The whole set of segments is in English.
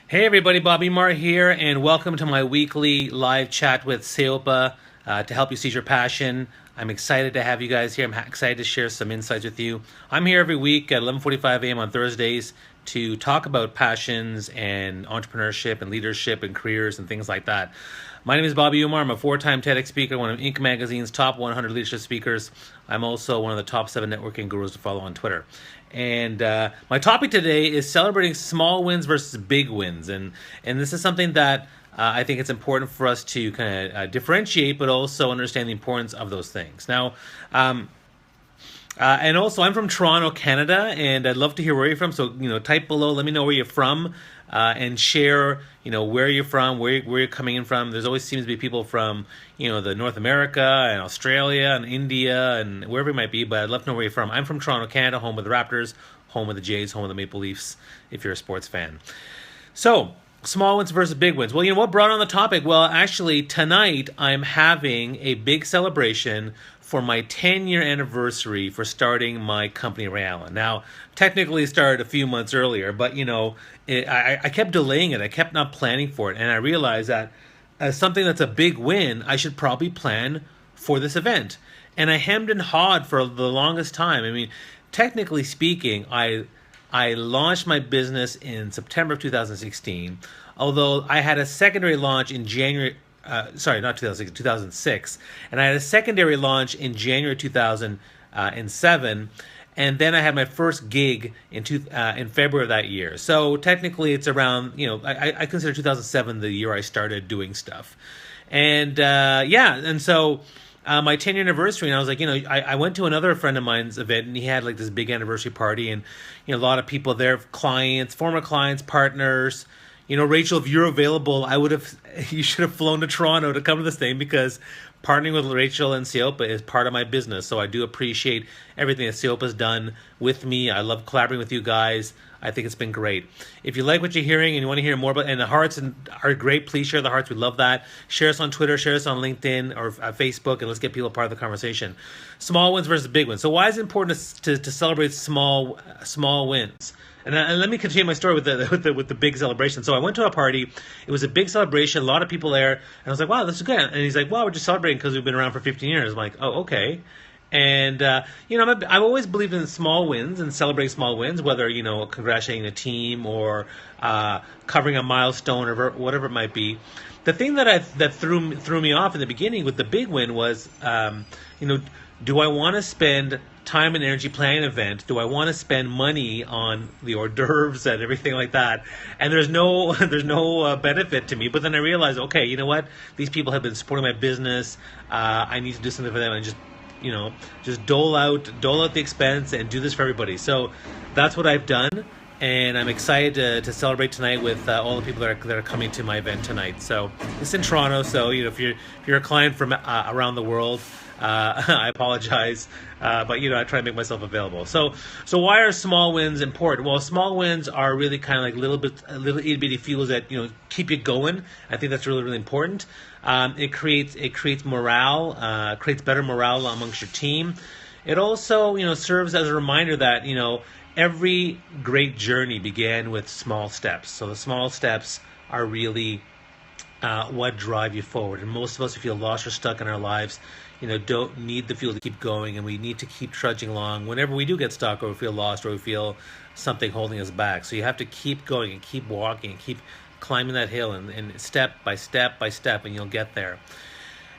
Hey everybody, Bobby Marr here, and welcome to my weekly live chat with Seopa to help you seize your passion. I'm excited to have you guys here. I'm excited to share some insights with you. I'm here every week at 11:45 a.m. on Thursdays to talk about passions and entrepreneurship and leadership and careers and things like that. My name is Bobby Umar. I'm a four-time TEDx speaker, one of Inc. magazine's top 100 leadership speakers. I'm also one of the top 7 networking gurus to follow on Twitter. And my topic today is celebrating small wins versus big wins, and this is something that I think it's important for us to kind of differentiate, but also understand the importance of those things. Now, and also, I'm from Toronto, Canada, and I'd love to hear where you're from. So, type below, let me know where you're from, and share, where you're from, where you're coming in from. There's always seems to be people from, the North America and Australia and India and wherever it might be, but I'd love to know where you're from. I'm from Toronto, Canada, home of the Raptors, home of the Jays, home of the Maple Leafs, if you're a sports fan. So, small wins versus big wins. Well, what brought on the topic? Well, actually, tonight I'm having a big celebration for my 10-year anniversary for starting my company, Rayalan. Now, technically it started a few months earlier, but, I kept delaying it. I kept not planning for it, and I realized that as something that's a big win, I should probably plan for this event. And I hemmed and hawed for the longest time. I mean, technically speaking, I launched my business in September of 2016, although I had a secondary launch in January, not 2006, 2006, and I had a secondary launch in January 2007, and then I had my first gig in February of that year. So technically it's around, I consider 2007 the year I started doing stuff. And and so my 10-year anniversary, and I was like, I went to another friend of mine's event, and he had like this big anniversary party, and a lot of people there, clients, former clients, partners. Rachel, if you're available, you should have flown to Toronto to come to this thing, because partnering with Rachel and Seopa is part of my business. So I do appreciate everything that Seopa's done with me. I love collaborating with you guys. I think it's been great. If you like what you're hearing and you want to hear more about, and the hearts are great, please share the hearts. We love that. Share us on Twitter, share us on LinkedIn or Facebook, and let's get people part of the conversation. Small wins versus big wins. So why is it important to celebrate small wins? And let me continue my story with the big celebration. So I went to a party. It was a big celebration, a lot of people there, and I was like, "Wow, this is good." And he's like, "Wow, we're just celebrating because we've been around for 15 years." I'm like, "Oh, okay." And I've always believed in small wins and celebrating small wins, whether congratulating a team or covering a milestone or whatever it might be. The thing that threw me off in the beginning with the big win was, do I want to spend time and energy planning an event? Do I want to spend money on the hors d'oeuvres and everything like that? And there's no benefit to me. But then I realized, okay, you know what? These people have been supporting my business. I need to do something for them, and just dole out the expense and do this for everybody. So that's what I've done, and I'm excited to celebrate tonight with all the people that are coming to my event tonight. So it's in Toronto. So if you're a client from around the world, I apologize, but I try to make myself available. So why are small wins important? Well, small wins are really kind of like little itty bitty fuels that keep you going. I think that's really, really important. It creates morale, creates better morale amongst your team. It also serves as a reminder that every great journey began with small steps. So the small steps are really what drive you forward. And most of us who feel lost or stuck in our lives, don't need the fuel to keep going, and we need to keep trudging along whenever we do get stuck or we feel lost or we feel something holding us back. So you have to keep going and keep walking and keep climbing that hill, and step by step by step, and you'll get there.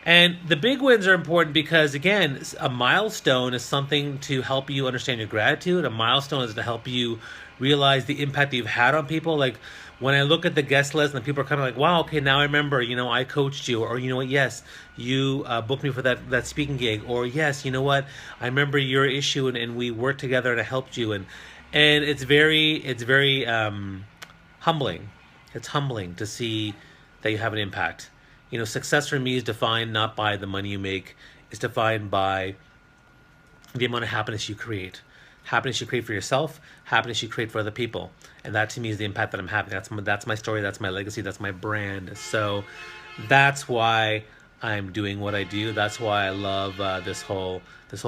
And the big wins are important because, again, a milestone is something to help you understand your gratitude. A milestone is to help you realize the impact that you've had on people. Like when I look at the guest list and people are kind of like, wow, okay, now I remember, I coached you, or what, yes, you booked me for that speaking gig, or yes, you know what, I remember your issue and we worked together and I helped you. And it's very humbling. It's humbling to see that you have an impact. Success for me is defined not by the money you make. It's defined by the amount of happiness you create. Happiness you create for yourself, happiness you create for other people. And that to me is the impact that I'm having. That's my story, that's my legacy, that's my brand. So that's why I'm doing what I do. That's why I love this whole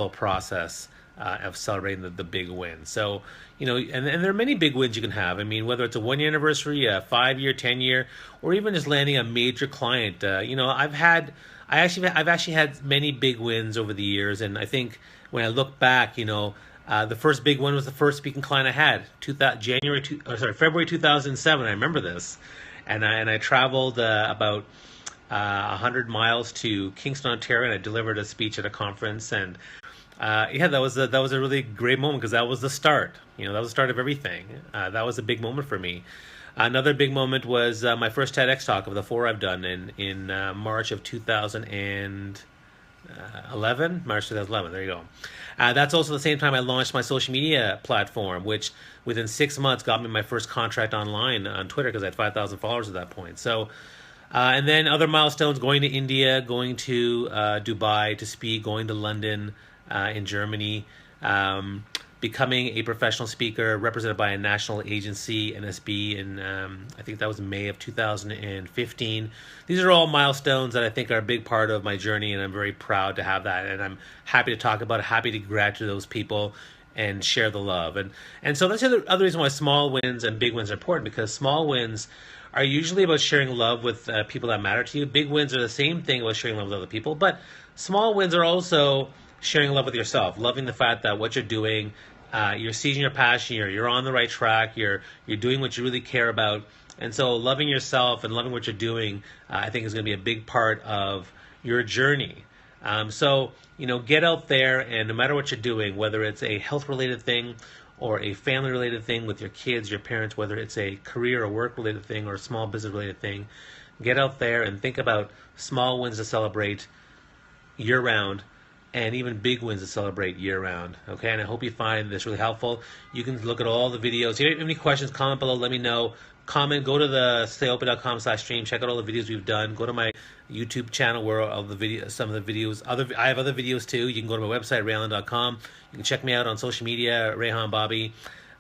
process. of celebrating the big win. So, and there are many big wins you can have. I mean, whether it's a 1 year anniversary, a 5 year, 10 year, or even just landing a major client. I've actually had many big wins over the years, and I think when I look back, the first big one was the first speaking client I had, February 2007. I remember this, and I traveled about 100 miles to Kingston, Ontario, and I delivered a speech at a conference. And that was a really great moment because that was the start. That was the start of everything. That was a big moment for me. Another big moment was my first TEDx talk of the 4 I've done in March of 2011. March 2011. There you go. That's also the same time I launched my social media platform, which within 6 months got me my first contract online on Twitter because I had 5,000 followers at that point. So, and then other milestones: going to India, going to Dubai to speak, going to London, in Germany. Becoming a professional speaker represented by a national agency, NSB, in I think that was May of 2015. These are all milestones that I think are a big part of my journey, and I'm very proud to have that. And I'm happy to talk about it, happy to gratitude those people and share the love. And so that's the other reason why small wins and big wins are important, because small wins are usually about sharing love with people that matter to you. Big wins are the same thing about sharing love with other people, but small wins are also sharing love with yourself, loving the fact that what you're doing, you're seizing your passion, you're on the right track, you're doing what you really care about. And so loving yourself and loving what you're doing, I think is going to be a big part of your journey. So, get out there, and no matter what you're doing, whether it's a health-related thing or a family-related thing with your kids, your parents, whether it's a career or work-related thing or a small business-related thing, get out there and think about small wins to celebrate year-round, and even big wins to celebrate year-round. Okay, and I hope you find this really helpful. You can look at all the videos. If you have any questions, comment below, let me know. Comment, go to the stayopen.com/stream, check out all the videos we've done. Go to my YouTube channel where all the videos, some of the videos, I have other videos too. You can go to my website, rayhan.com. You can check me out on social media, Rayhan Bobby.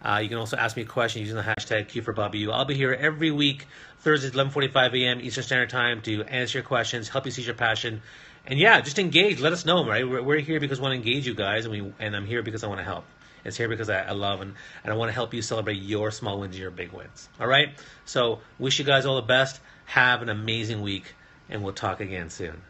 You can also ask me a question using the hashtag Q4BobbyU. I'll be here every week, Thursdays, 11:45 a.m. Eastern Standard Time, to answer your questions, help you seize your passion. And yeah, just engage. Let us know, right? We're here because we want to engage you guys, and I'm here because I want to help. It's here because I love and I want to help you celebrate your small wins and your big wins. All right? So wish you guys all the best. Have an amazing week, and we'll talk again soon.